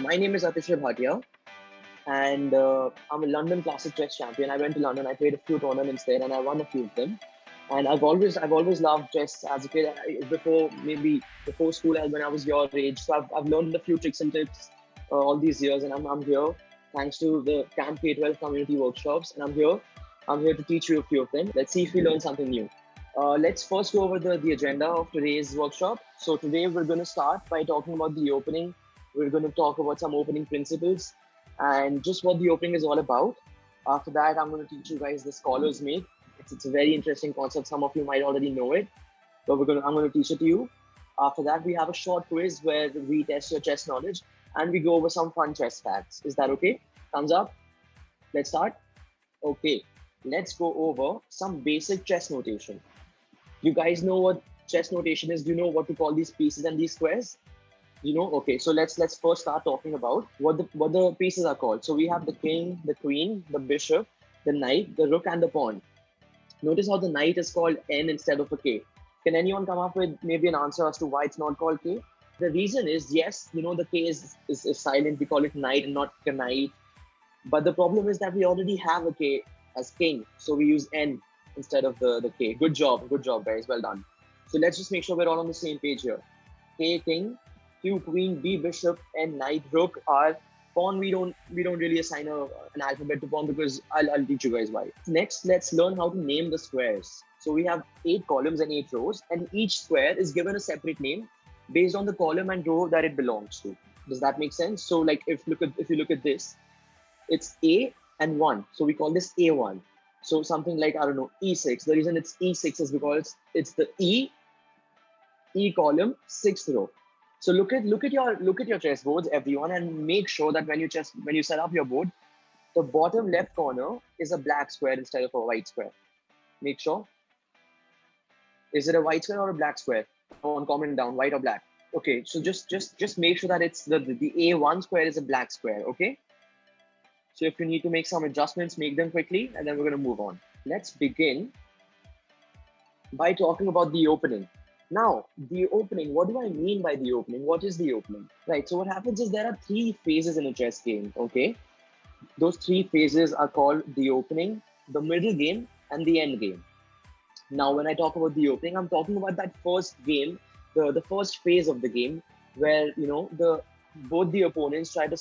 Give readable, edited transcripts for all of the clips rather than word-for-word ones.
My name is Atishay Bhatia, and I'm a London Classic Chess champion. I went to London. I played a few tournaments there, and I won a few of them. And I've always loved chess as a kid. Before school, when I was your age. So I've learned a few tricks and tips all these years, and I'm here thanks to the Camp K12 community workshops, and I'm here to teach you a few of them. Let's see if we learn something new. Let's first go over the agenda of today's workshop. So today we're going to start by talking about the opening. We're going to talk about some opening principles and just what the opening is all about. After that, I'm going to teach you guys the scholars make. It's a very interesting concept. Some of you might already know it, but I'm going to teach it to you. After that, we have a short quiz where we test your chess knowledge and we go over some fun chess facts. Is that okay? Thumbs up. Let's start. Okay, let's go over some basic chess notation. You guys know what chess notation is? Do you know what to call these pieces and these squares? You know? Okay, so let's first start talking about what the pieces are called. So we have the king, the queen, the bishop, the knight, the rook, and the pawn. Notice how the knight is called N instead of a K. Can anyone come up with maybe an answer as to why it's not called K? The reason is, yes, the K is silent. We call it knight and not knight. But the problem is that we already have a K as king. So we use N instead of the K. Good job, guys. Well done. So let's just make sure we're all on the same page here. K king, Q queen, B bishop, and knight rook are pawn. We don't really assign an alphabet to pawn because I'll teach you guys why. Next, let's learn how to name the squares. So we have 8 columns and 8 rows, and each square is given a separate name based on the column and row that it belongs to. Does that make sense? So like if you look at this, it's A and 1. So we call this A1. So something like, I don't know, E6. The reason it's E6 is because it's the E column, 6th row. So look at your chess boards, everyone, and make sure that when you set up your board, the bottom left corner is a black square instead of a white square. Make sure. Is it a white square or a black square? Someone comment down, white or black. Okay, so just make sure that it's the A1 square is a black square, okay? So if you need to make some adjustments, make them quickly, and then we're going to move on. Let's begin by talking about the opening. Now, the opening, what do I mean by the opening? What is the opening? Right, so what happens is there are 3 phases in a chess game, okay? Those 3 phases are called the opening, the middle game, and the end game. Now, when I talk about the opening, I'm talking about that first game, the first phase of the game, where, both the opponents try to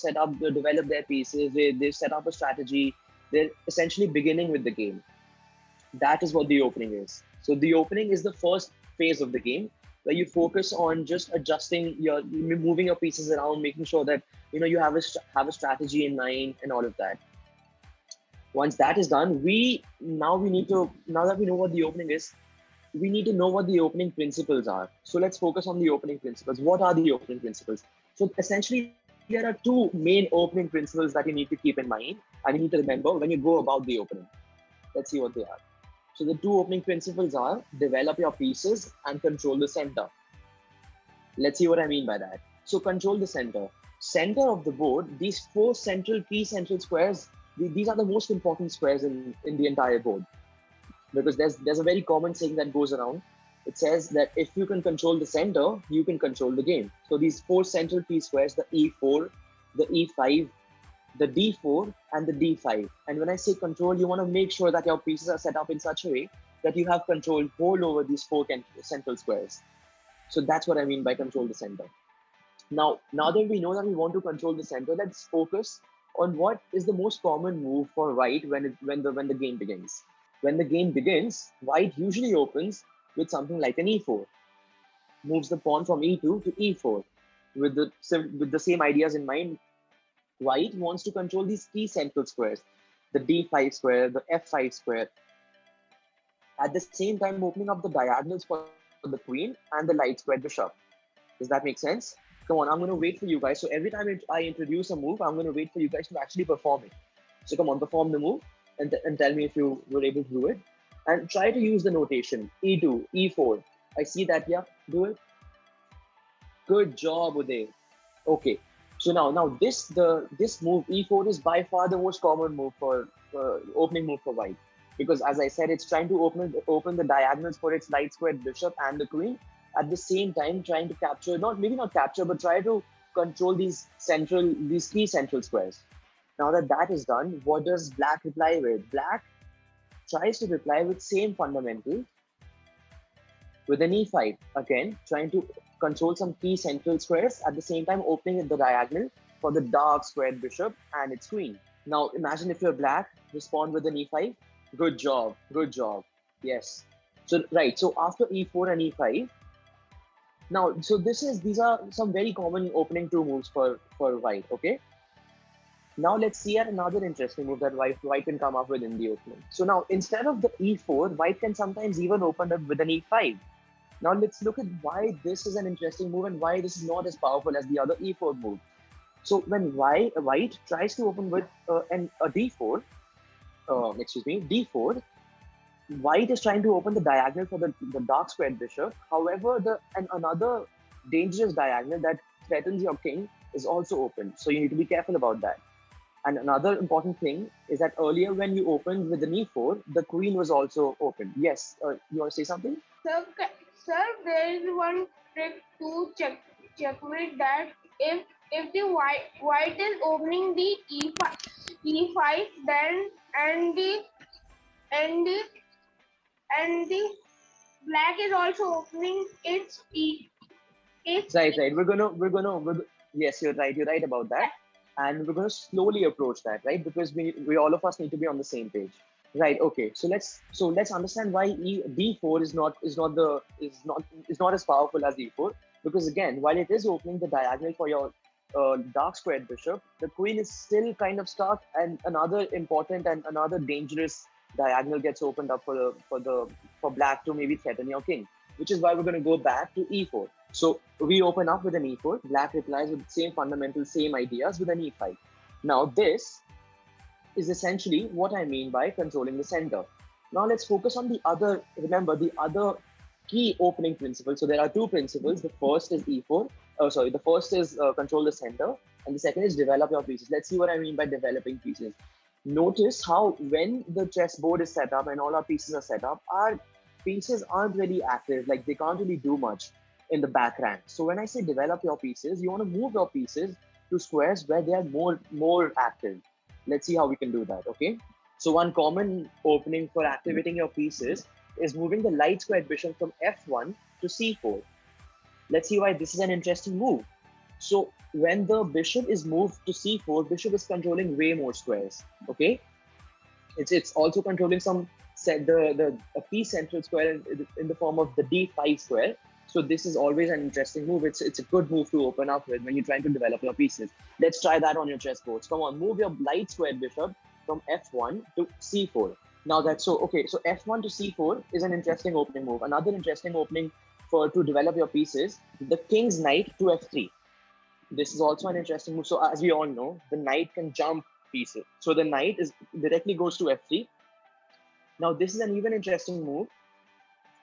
develop their pieces, they set up a strategy, they're essentially beginning with the game. That is what the opening is. So the opening is the first phase of the game where you focus on just moving your pieces around, making sure that you have a strategy in mind and all of that. Once that is done, now that we know what the opening is, we need to know what the opening principles are. So let's focus on the opening principles. What are the opening principles? So essentially, there are 2 main opening principles that you need to keep in mind and you need to remember when you go about the opening. Let's see what they are. So the 2 opening principles are develop your pieces and control the center. Let's see what I mean by that. So control the center. Center of the board, these 4 key central squares, these are the most important squares in the entire board. Because there's a very common saying that goes around. It says that if you can control the center, you can control the game. So these 4 central key squares, the E4, the E5, the D4, and the D5. And when I say control, you want to make sure that your pieces are set up in such a way that you have control over these 4 central squares. So that's what I mean by control the center. Now that we know that we want to control the center, let's focus on what is the most common move for white when the game begins. When the game begins, white usually opens with something like an E4, moves the pawn from E2 to E4. With the same ideas in mind, white wants to control these key central squares, the D5 square, the F5 square. At the same time, opening up the diagonals for the queen and the light square bishop. Does that make sense? Come on, I'm going to wait for you guys. So every time I introduce a move, I'm going to wait for you guys to actually perform it. So come on, perform the move and tell me if you were able to do it. And try to use the notation E2, E4. I see that, yeah, do it. Good job, Uday. Okay, so now this move E4 is by far the most common move for opening move for white, because as I said, it's trying to open the diagonals for its light squared bishop and the queen, at the same time trying to capture, not capture, but try to control these key central squares. Now that that is done, what does black reply with? Black tries to reply with same fundamental with an e5, again trying to control some key central squares, at the same time opening the diagonal for the dark squared bishop and its queen. Now imagine if you're black, respond with an e5. Good job, good job. Yes. So right, so after e4 and e5, now so these are some very common opening two moves for white. Okay. Now let's see at another interesting move that white can come up with in the opening. So now instead of the e4, white can sometimes even open up with an e5. Now let's look at why this is an interesting move and why this is not as powerful as the other e4 move. So when white tries to open with a d4, d4, white is trying to open the diagonal for the dark squared bishop. However, another dangerous diagonal that threatens your king is also open. So you need to be careful about that. And another important thing is that earlier when you opened with an e4, the queen was also open. Yes, you want to say something? Sir, there is one trick to checkmate that if the white is opening the e5, then and the black is also opening its Right. Yes, you're right about that. And we're going to slowly approach that, right? Because we all of us need to be on the same page. Right. Okay. So let's understand why d4 is not as powerful as e4, because again, while it is opening the diagonal for your dark squared bishop, the queen is still kind of stuck, and another important and another dangerous diagonal gets opened up for black to maybe threaten your king, which is why we're going to go back to e4. So we open up with an e4. Black replies with the same fundamental, same ideas with an e5. Now this is essentially what I mean by controlling the center. Now let's focus on the other, remember the other key opening principle. So there are two principles. The first is e4. The first is control the center, and the second is develop your pieces. Let's see what I mean by developing pieces. Notice how when the chessboard is set up and all our pieces are set up, our pieces aren't really active. Like they can't really do much in the back rank. So when I say develop your pieces, you want to move your pieces to squares where they are more active. Let's see how we can do that. Okay. So one common opening for activating your pieces is moving the light squared bishop from f1 to c4. Let's see why this is an interesting move. So when the bishop is moved to c4, bishop is controlling way more squares. Okay. It's also controlling some a p central square in the form of the d5 square. So this is always an interesting move. It's a good move to open up with when you're trying to develop your pieces. Let's try that on your chessboards. Come on, move your light squared bishop from f1 to c4. Now that's so okay. So f1 to c4 is an interesting opening move. Another interesting opening to develop your pieces, the king's knight to f3. This is also an interesting move. So as we all know, the knight can jump pieces. So the knight directly goes to f3. Now this is an even interesting move,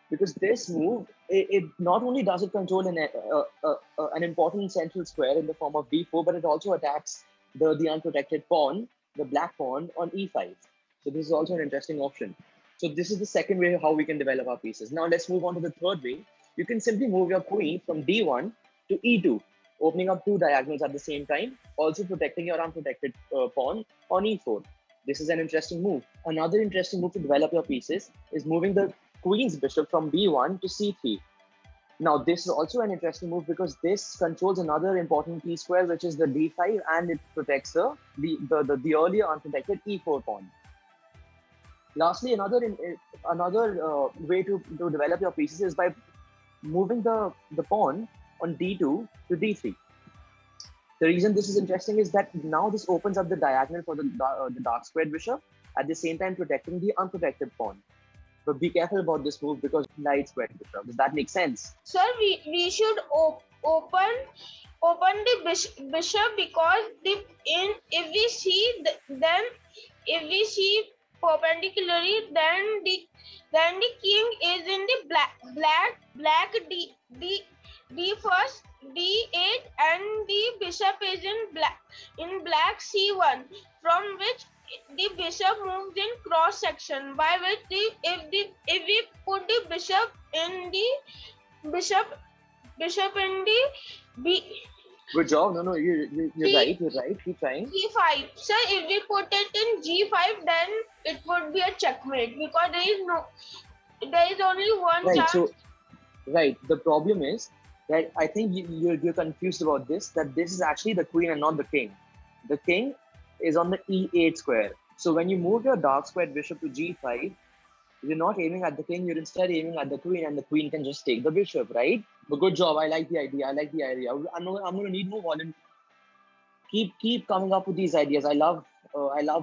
because this move, it not only does it control an important central square in the form of d4, but it also attacks the unprotected pawn, the black pawn, on e5. So this is also an interesting option. So this is the second way how we can develop our pieces. Now let's move on to the third way. You can simply move your queen from d1 to e2, opening up two diagonals at the same time, also protecting your unprotected pawn on e4. This is an interesting move. Another interesting move to develop your pieces is moving the queen's bishop from b1 to c3. Now this is also an interesting move because this controls another important p square, which is the d5, and it protects the earlier unprotected e4 pawn. Lastly, another way to develop your pieces is by moving the pawn on d2 to d3. The reason this is interesting is that now this opens up the diagonal for the dark squared bishop, at the same time protecting the unprotected pawn. But be careful about this move because light squared bishop. Does that make sense? Sir, we should open the bishop, because if we see perpendicularly, then the king is in the black d first d8, and the bishop is in black c1, from which the bishop moves in cross section, by which if we put the bishop in the Good job. No, you're right. You're right. Keep trying. G5. Sir, if we put it in G5, then it would be a checkmate because there is only one Right. chance. So, right. The problem is that I think you're confused about this. That this is actually the queen and not the king. The king is on the E8 square. So when you move your dark squared bishop to G5, you're not aiming at the king. You're instead aiming at the queen, and the queen can just take the bishop, right? But good job. I like the idea. I like the idea. I'm gonna need more volunteers. Keep coming up with these ideas. I love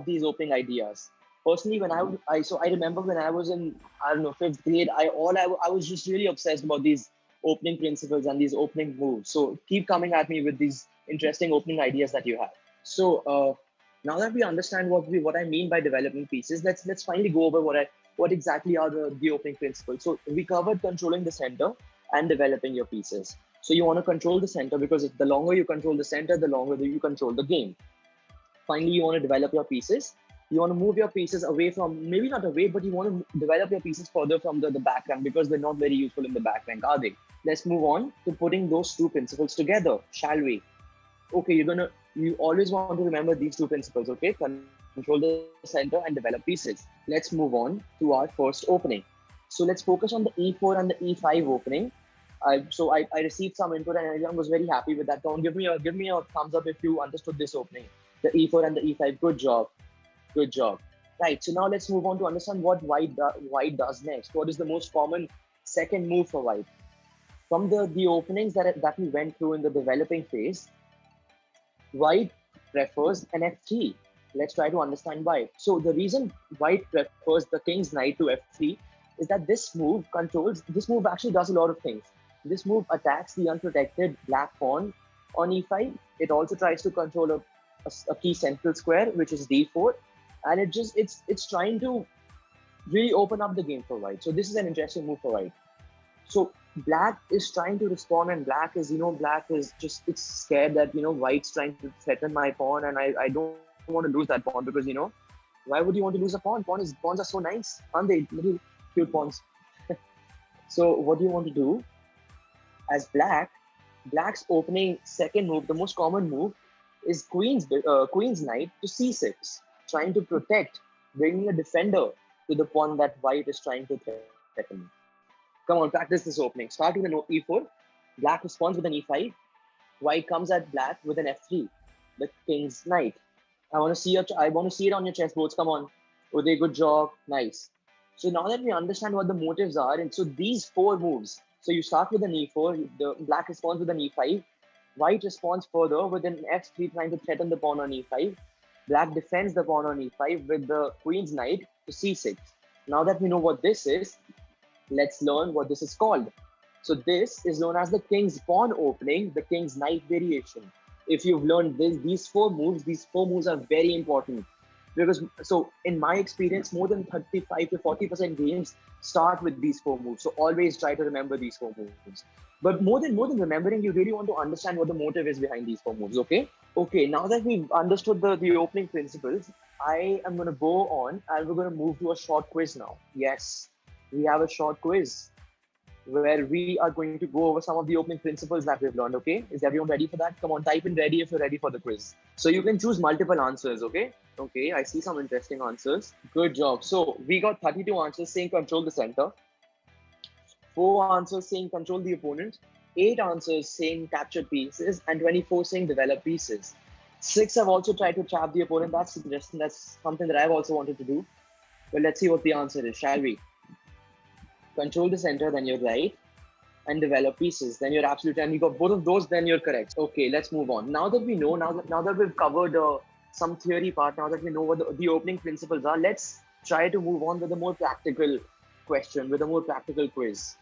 these opening ideas. Personally, when I remember when I was in, I don't know, fifth grade, I was just really obsessed about these opening principles and these opening moves. So keep coming at me with these interesting opening ideas that you have. So now that we understand what I mean by developing pieces, let's finally go over what exactly are the opening principles. So we covered controlling the center and developing your pieces. So you want to control the center because the longer you control the center, the longer you control the game. Finally, you want to develop your pieces. You want to move your pieces away from, maybe not away, but you want to develop your pieces further from the back rank because they're not very useful in the back rank, are they? Let's move on to putting those two principles together, shall we? Okay, you always want to remember these two principles, okay? Control the center and develop pieces. Let's move on to our first opening. So let's focus on the E4 and the E5 opening. I received some input and everyone was very happy with that. Don't give me a thumbs up if you understood this opening. The E4 and the E5. Good job. Good job. Right. So now let's move on to understand what white does next. What is the most common second move for white? From the openings that we went through in the developing phase, white prefers an F3. Let's try to understand why. So the reason white prefers the king's knight to F3 is that this move actually does a lot of things. This move attacks the unprotected black pawn on E5. It also tries to control a key central square, which is D4. And it's trying to really open up the game for white. So this is an interesting move for white. So black is trying to respond, and black is it's scared that white's trying to threaten my pawn, and I don't want to lose that pawn because why would you want to lose a pawn? Pawns are so nice, aren't they? Little cute pawns. So what do you want to do? As black's opening second move, the most common move, is queen's knight to C6, trying to protect, bringing a defender to the pawn that white is trying to threaten. Come on, practice this opening. Start with an E4. Black responds with an E5. White comes at black with an F3. The king's knight. I want to see it on your chessboards. Come on. Uday, good job. Nice. So now that we understand what the motives are, and so these four moves. So you start with an E4. The black responds with an E5. White responds further with an F3 trying to threaten the pawn on E5. Black defends the pawn on E5 with the queen's knight to C6. Now that we know what this is, let's learn what this is called. So this is known as the king's pawn opening, the king's knight variation. If you've learned these four moves are very important because so in my experience, more than 35 to 40% games start with these four moves. So always try to remember these four moves. But more than remembering, you really want to understand what the motive is behind these four moves. Okay. Okay. Now that we've understood the opening principles, I am going to go on and we're going to move to a short quiz now. Yes. We have a short quiz where we are going to go over some of the opening principles that we've learned, okay? Is everyone ready for that? Come on, type in ready if you're ready for the quiz. So you can choose multiple answers, okay? Okay, I see some interesting answers. Good job. So we got 32 answers saying control the center, 4 answers saying control the opponent, 8 answers saying capture pieces, and 24 saying develop pieces. 6 have also tried to trap the opponent. That's interesting. That's something that I've also wanted to do. But let's see what the answer is, shall we? Control the center, then you're right, and develop pieces, then you're absolutely, and you got both of those, then you're correct. Okay, let's move on. Now that we know, now that we've covered some theory part, now that we know what the opening principles are, let's try to move on with a more practical question, with a more practical quiz.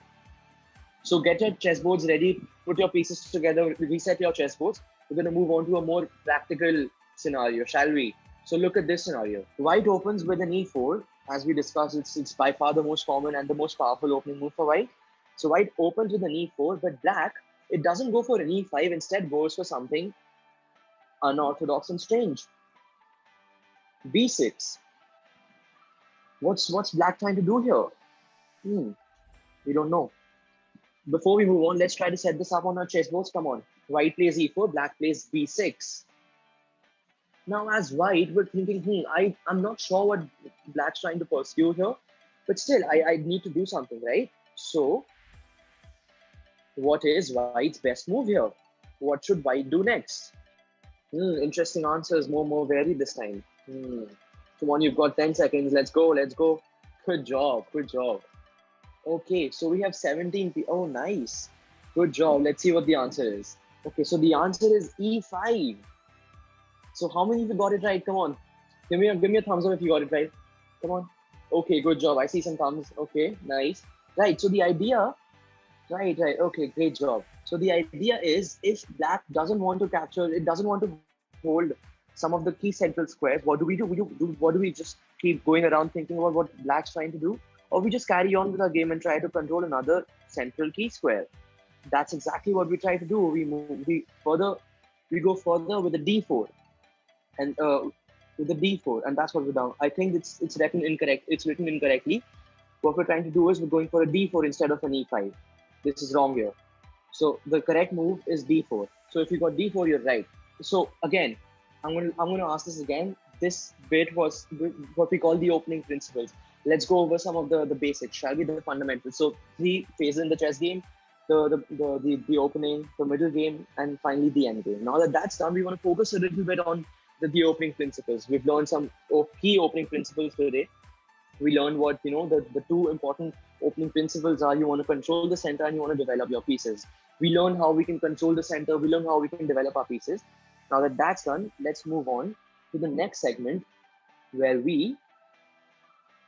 So get your chessboards ready, put your pieces together, reset your chessboards. We're going to move on to a more practical scenario, shall we? So look at this scenario. White opens with an E4. As we discussed, it's by far the most common and the most powerful opening move for white. So white opens with an E4, but black, it doesn't go for an E5, instead goes for something unorthodox and strange. B6. What's black trying to do here? We don't know. Before we move on, let's try to set this up on our chessboards. Come on. White plays e4, black plays b6. Now, as white, we're thinking, I'm not sure what black's trying to pursue here, but still, I need to do something, right? So, what is white's best move here? What should white do next? Interesting answers, more varied this time. Come on, you've got 10 seconds. Let's go. Good job. Okay, so we have 17 Oh, nice. Good job. Let's see what the answer is. Okay, so the answer is e5. So how many of you got it right? Come on. Give me a thumbs up if you got it right. Come on. Okay, good job. I see some thumbs. Okay, nice. Right, so the idea, right. Okay, great job. So the idea is if black doesn't want to capture, it doesn't want to hold some of the key central squares, what do we do? What do we just keep going around thinking about what black's trying to do? Or we just carry on with our game and try to control another central key square? That's exactly what we try to do. We go further with the d4 and with the d4, and that's what we're done. I think it's written incorrect. It's written incorrectly. What we're trying to do is we're going for a d4 instead of an e5. This is wrong here. So the correct move is d4. So if you got d4, you're right. So again, I'm gonna ask this again. This bit was what we call the opening principles. Let's go over some of the basics, shall we? The fundamentals. So 3 phases in the chess game: the opening, the middle game, and finally the end game. Now that that's done, we want to focus a little bit on the opening principles. We've learned some key opening principles today. We learned what, the 2 important opening principles are: you want to control the center and you want to develop your pieces. We learned how we can control the center. We learned how we can develop our pieces. Now that that's done, let's move on to the next segment where we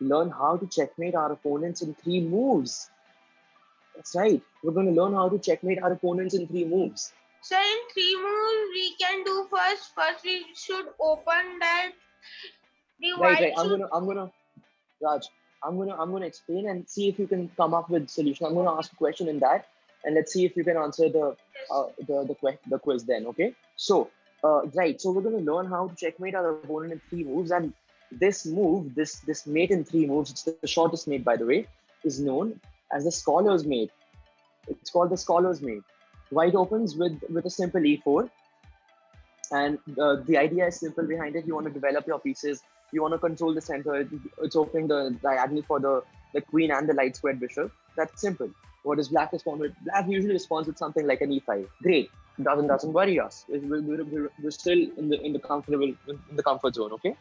learn how to checkmate our opponents in 3 moves. That's right. We're going to learn how to checkmate our opponents in 3 moves. So in 3 moves we can do first we should open that the white. Right. Raj, I'm gonna explain and see if you can come up with solution. I'm gonna ask a question in that, and let's see if you can answer the quiz then. Okay. So right. So we're gonna learn how to checkmate our opponent in 3 moves, and this move, this mate in 3 moves, it's the shortest mate, by the way, is known as the scholar's mate. It's called the scholar's mate. White opens with a simple e4, and the idea is simple behind it. You want to develop your pieces. You want to control the center. It's opening the diagonal for the queen and the light squared bishop. That's simple. What does black respond with? Black usually responds with something like an e5. Great. Doesn't worry us. We're still in the comfort zone. Okay.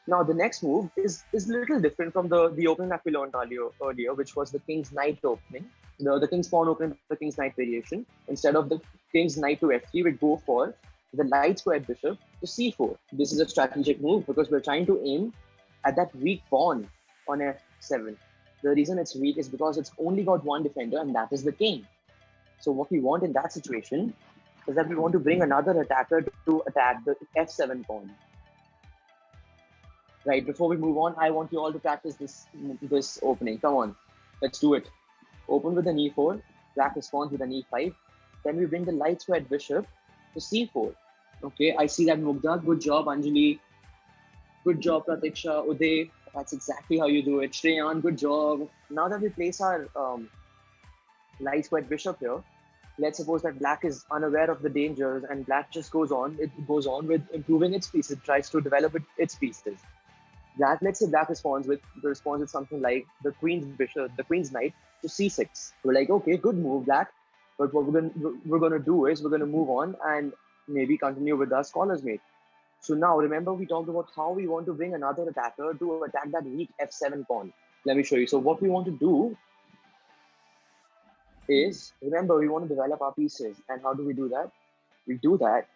Now the next move is a little different from the opening that we learned earlier, which was the king's knight opening. The king's pawn opening, the king's knight variation. Instead of the king's knight to f3, we go for the light squared bishop to c4. This is a strategic move because we're trying to aim at that weak pawn on f7. The reason it's weak is because it's only got one defender, and that is the king. So what we want in that situation is that we want to bring another attacker to attack the f7 pawn. Right, before we move on, I want you all to practice this opening. Come on, let's do it. Open with an e4, black responds with an e5. Then we bring the light squared bishop to c4. Okay, I see that, Mugdha. Good job, Anjali. Good job, Pratiksha, Uday. That's exactly how you do it. Shreyan, good job. Now that we place our light squared bishop here, let's suppose that black is unaware of the dangers and black just goes on. It goes on with improving its pieces, tries to develop its pieces. Let's say black responds with something like the queen's bishop, the queen's knight to c6. We're like, okay, good move, black. But what we're gonna do is we're gonna move on and maybe continue with our scholar's mate. So now remember we talked about how we want to bring another attacker to attack that weak f7 pawn. Let me show you. So what we want to do is, remember, we want to develop our pieces. And how do we do that? We do that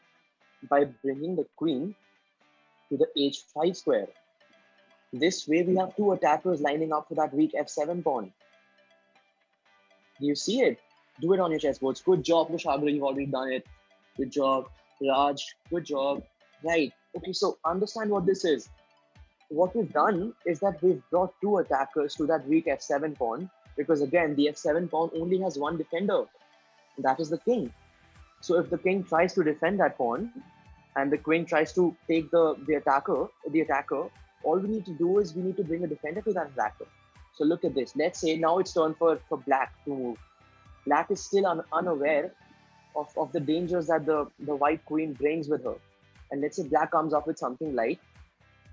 by bringing the queen to the h5 square. This way we have 2 attackers lining up for that weak f7 pawn. Do you see it? Do it on your chessboards. Good job, Kushagra, you've already done it. Good job. Raj, good job. Right. Okay, so understand what this is. What we've done is that we've brought 2 attackers to that weak f7 pawn, because again, the f7 pawn only has one defender. That is the king. So if the king tries to defend that pawn and the queen tries to take the attacker, all we need to do is we need to bring a defender to that attacker. So look at this. Let's say now it's turn for black to move. Black is still unaware of the dangers that the white queen brings with her. And let's say black comes up with something like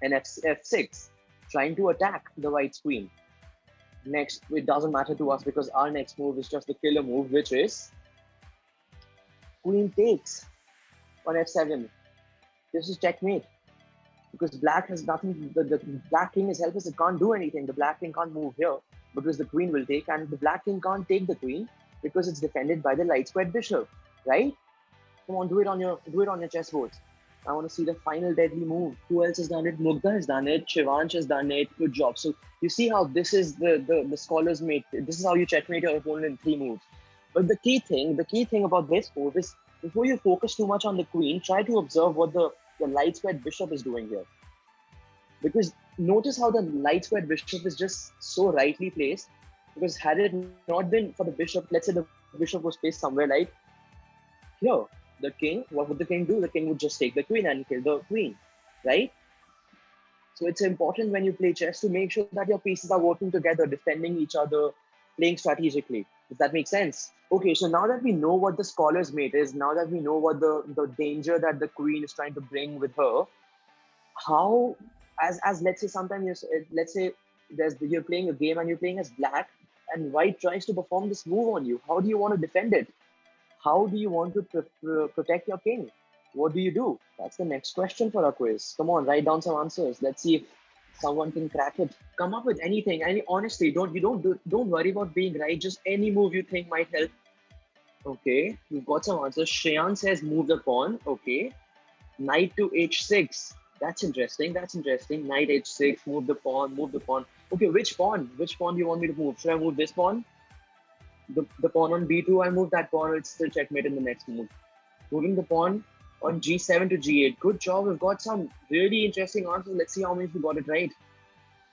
an f6, trying to attack the white's queen. Next, it doesn't matter to us because our next move is just the killer move, which is queen takes on f7. This is checkmate because black has nothing. The black king is helpless. It can't do anything. The black king can't move here because the queen will take, and the black king can't take the queen because it's defended by the light squared bishop. Right? Come on, do it on your chessboards. I want to see the final deadly move. Who else has done it? Mugdha has done it. Shivansh has done it. Good job. So you see how this is the scholars mate. This is how you checkmate your opponent in 3 moves. But the key thing about this move is before you focus too much on the queen, try to observe what the light squared bishop is doing here. Because notice how the light squared bishop is just so rightly placed. Because had it not been for the bishop, let's say the bishop was placed somewhere like here, the king, what would the king do? The king would just take the queen and kill the queen, right? So it's important when you play chess to make sure that your pieces are working together, defending each other, playing strategically. Does that make sense? Okay, so now that we know what the scholar's mate is, now that we know what the danger that the queen is trying to bring with her, how, as let's say sometimes let's say you're playing a game and you're playing as black and white tries to perform this move on you. How do you want to defend it? How do you want to protect your king? What do you do? That's the next question for our quiz. Come on, write down some answers. Let's see if someone can crack it. Come up with anything. Honestly, don't worry about being right. Just any move you think might help. Okay, we've got some answers. Shreyan says move the pawn. Okay, knight to h6. That's interesting. Knight h6. Move the pawn. Okay, which pawn? Which pawn do you want me to move? Should I move this pawn? The pawn on b2, I move that pawn, it's still checkmate in the next move. Moving the pawn on g7 to g8. Good job. We've got some really interesting answers. Let's see how many of you got it right.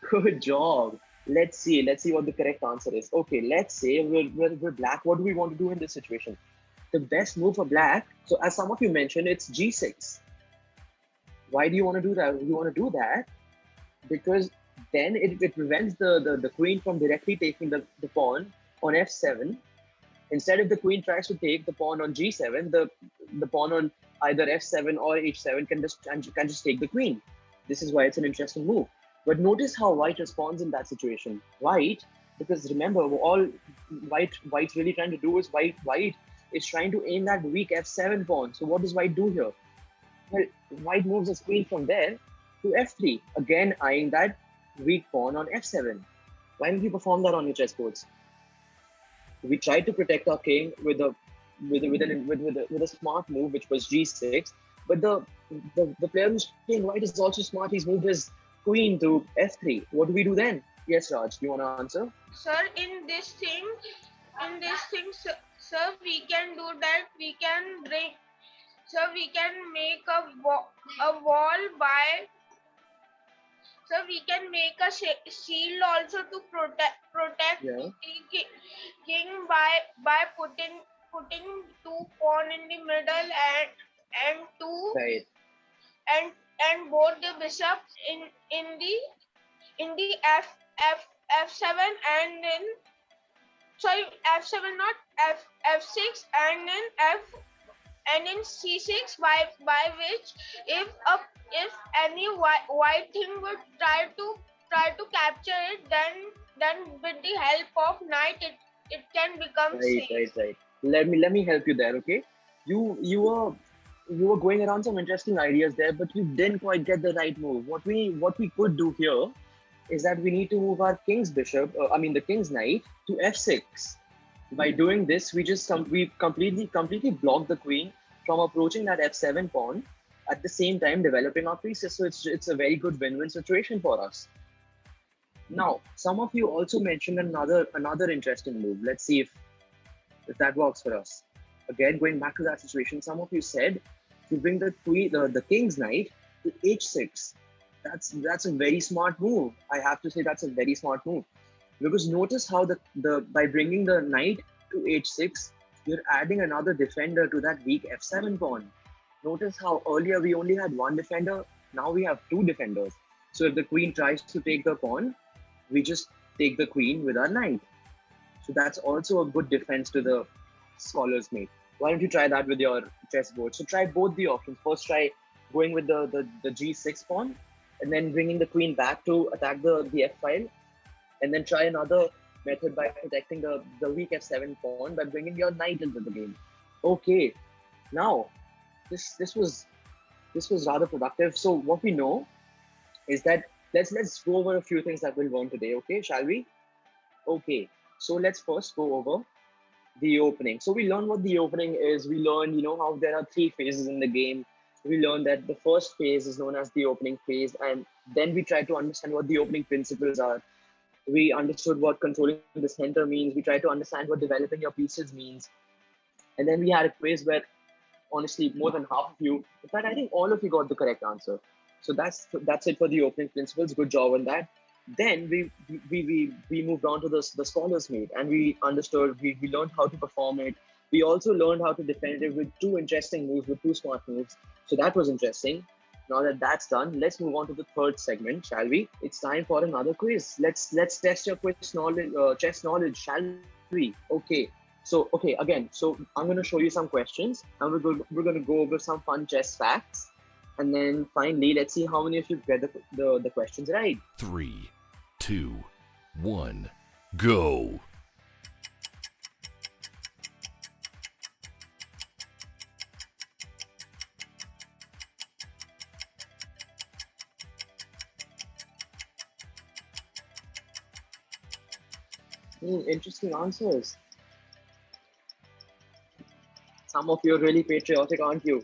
Good job. Let's see what the correct answer is. Okay, let's say we're black. What do we want to do in this situation? The best move for black, so as some of you mentioned, it's g6. Why do you want to do that? You want to do that because then it prevents the queen from directly taking the pawn on f7. Instead, if the queen tries to take the pawn on g7, the pawn on either f7 or h7 can just take the queen. This is why it's an interesting move. But notice how white responds in that situation. White, because remember, all white's really trying to do is white is trying to aim that weak f7 pawn. So what does white do here? Well, white moves his queen from there to f3, again eyeing that weak pawn on f7. Why don't you perform that on your chessboards? We tried to protect our king with a smart move, which was g6. But the player who's playing white is also smart. He's moved his queen to f3. What do we do then? Yes, Raj, do you want to answer? Sir, in this thing, sir, we can do that. We can make a wall by. So we can make a shield also to protect the king by putting 2 pawn in the middle and two right. and both the bishops in the f7 and then sorry f7 not f6 and then c6 by which if any white thing would try to capture it, then with the help of knight it can become safe. Right. Let me help you there, okay? You were going around some interesting ideas there, but you didn't quite get the right move. What we could do here is that we need to move our king's bishop, the king's knight to f6. By doing this, we completely block the queen from approaching that f7 pawn, at the same time developing our pieces. So it's a very good win-win situation for us. Now, some of you also mentioned another interesting move. Let's see if that works for us. Again, going back to that situation, some of you said to bring the king's knight to h6. That's a very smart move. I have to say that's a very smart move. Because notice how by bringing the knight to h6, you're adding another defender to that weak f7 pawn. Notice how earlier we only had one defender, now we have 2 defenders. So if the queen tries to take the pawn, we just take the queen with our knight. So that's also a good defense to the scholars mate. Why don't you try that with your chessboard? So try both the options. First, try going with the g6 pawn, and then bringing the queen back to attack the f file, and then try another method by protecting the weak f7 pawn by bringing your knight into the game. Okay, now this was rather productive. So what we know is that let's go over a few things that we'll learn today. Okay, shall we? Okay, so let's first go over the opening. So we learn what the opening is. We learn, how there are three phases in the game. We learn that the first phase is known as the opening phase, and then we try to understand what the opening principles are. We understood what controlling the center means. We tried to understand what developing your pieces means. And then we had a quiz where, honestly, more than half of you, in fact, I think all of you got the correct answer. So that's it for the opening principles. Good job on that. Then we moved on to the scholars meet, and we understood, we learned how to perform it. We also learned how to defend it with two interesting moves, with two smart moves. So that was interesting. Now that that's done, let's move on to the third segment, shall we? It's time for another quiz. Let's test your chess knowledge, shall we? Okay. So again, so I'm going to show you some questions, and we're going to go over some fun chess facts, and then finally, let's see how many of you get the questions right. 3, 2, 1, go. Interesting answers. Some of you are really patriotic, aren't you?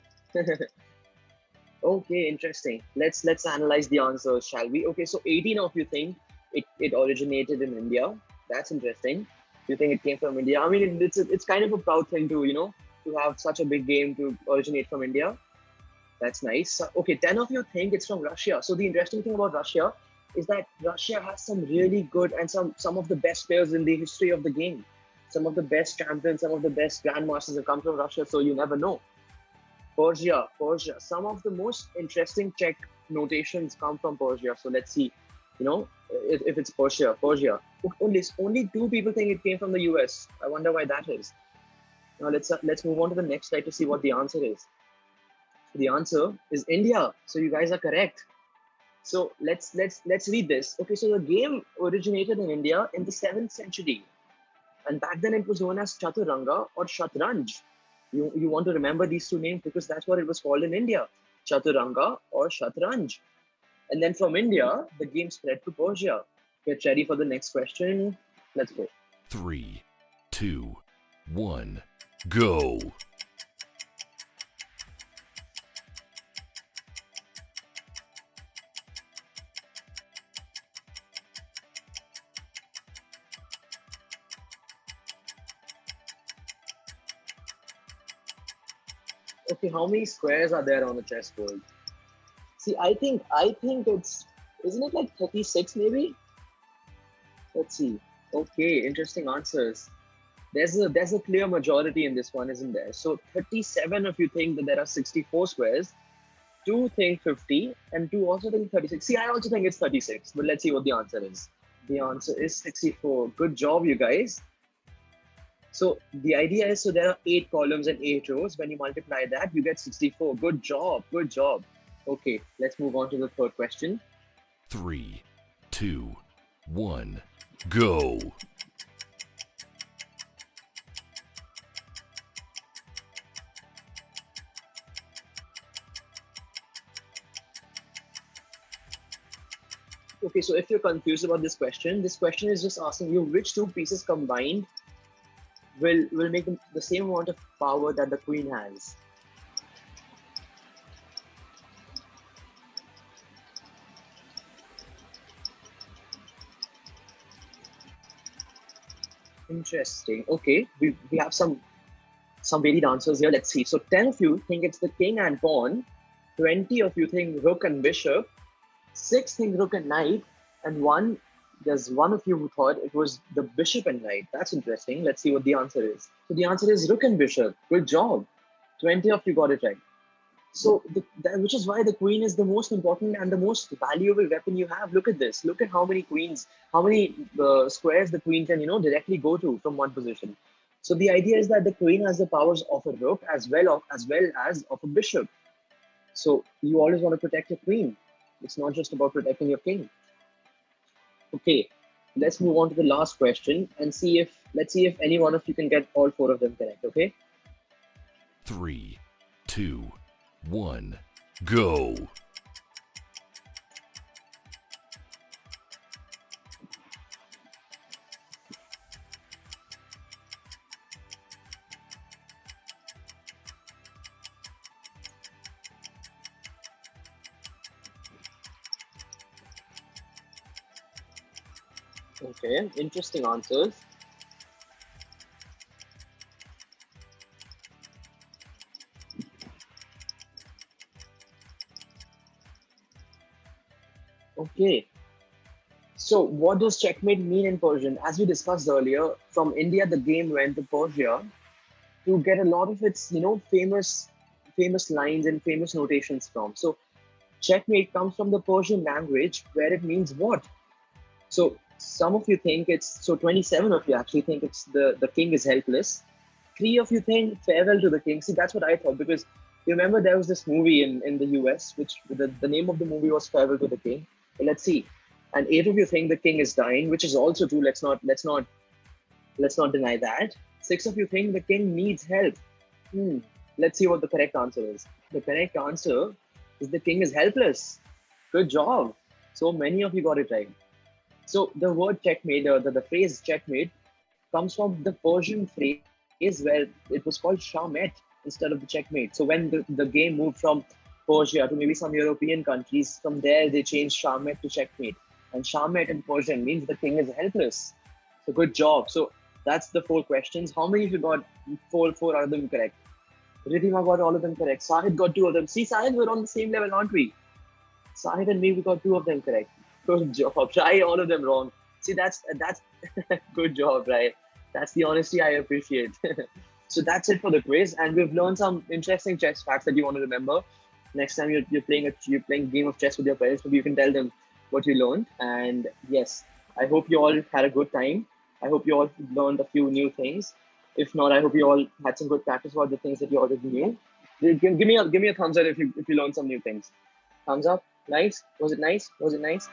Okay, interesting. Let's analyze the answers, shall we? Okay, so 18 of you think it originated in India. That's interesting. You think it came from India? I mean, it's kind of a proud thing to have such a big game to originate from India. That's nice. Okay, 10 of you think it's from Russia. So the interesting thing about Russia is that Russia has some really good and some of the best players in the history of the game. Some of the best champions, some of the best grandmasters have come from Russia, so you never know. Persia. Some of the most interesting Czech notations come from Persia. So let's see, if it's Persia. Only two people think it came from the US. I wonder why that is. Now let's move on to the next slide to see what the answer is. The answer is India. So you guys are correct. So let's read this. Okay, so the game originated in India in the 7th century. And back then it was known as Chaturanga or Shatranj. You want to remember these two names because that's what it was called in India. Chaturanga or Shatranj. And then from India, the game spread to Persia. Get ready for the next question. Let's go. 3, 2, 1, go. Okay, how many squares are there on the chessboard? See, I think isn't it like 36 maybe? Let's see. Okay, interesting answers. There's a clear majority in this one, isn't there? So 37 of you think that there are 64 squares, 2 think 50, and 2 also think 36. See, I also think it's 36, but let's see what the answer is. The answer is 64. Good job, you guys. So the idea is, so there are 8 columns and 8 rows. When you multiply that, you get 64. Good job. Okay, let's move on to the third question. 3, 2, 1, go. Okay, so if you're confused about this question is just asking you which two pieces combined will make the same amount of power that the queen has. Interesting. Okay, we have some varied answers here. Let's see. So 10 of you think it's the king and pawn, 20 of you think rook and bishop, 6 think rook and knight, and there's one of you who thought it was the bishop and knight. That's interesting. Let's see what the answer is. So the answer is rook and bishop. Good job. 20 of you got it right. So, which is why the queen is the most important and the most valuable weapon you have. Look at this. Look at how many queens, how many squares the queen can, directly go to from one position. So the idea is that the queen has the powers of a rook as well as of a bishop. So you always want to protect your queen. It's not just about protecting your king. Okay, let's move on to the last question and let's see if any one of you can get all four of them correct. Okay. 3, 2, 1, go. Okay, interesting answers. Okay, so what does checkmate mean in Persian? As we discussed earlier, from India the game went to Persia to get a lot of its, famous lines and famous notations from. So checkmate comes from the Persian language where it means what? So some of you think it's, so 27 of you actually think it's the king is helpless. Three of you think farewell to the king. See, that's what I thought, because you remember there was this movie in the US, which the name of the movie was Farewell to the King. But let's see. And eight of you think the king is dying, which is also true. Let's not deny that. Six of you think the king needs help. Hmm. Let's see what the correct answer is. The correct answer is the king is helpless. Good job. So many of you got it right. So the word checkmate, the phrase checkmate, comes from the Persian phrase where it was called shamet instead of the checkmate. So when the game moved from Persia to maybe some European countries, from there they changed shamet to checkmate. And shamet in Persian means the king is helpless. So good job. So that's the four questions. How many of you got four out of them correct? Ridhima got all of them correct. Sahid got two of them. See, Sahid, we're on the same level, aren't we? Sahid and me, we got two of them correct. Good job. Try all of them wrong. See, that's good job, right? That's the honesty I appreciate. So that's it for the quiz, and we've learned some interesting chess facts that you want to remember. Next time you're playing a game of chess with your parents, maybe you can tell them what you learned. And yes, I hope you all had a good time. I hope you all learned a few new things. If not, I hope you all had some good practice about the things that you already knew. Give me a thumbs up if you learned some new things. Thumbs up. Nice. Was it nice? Was it nice?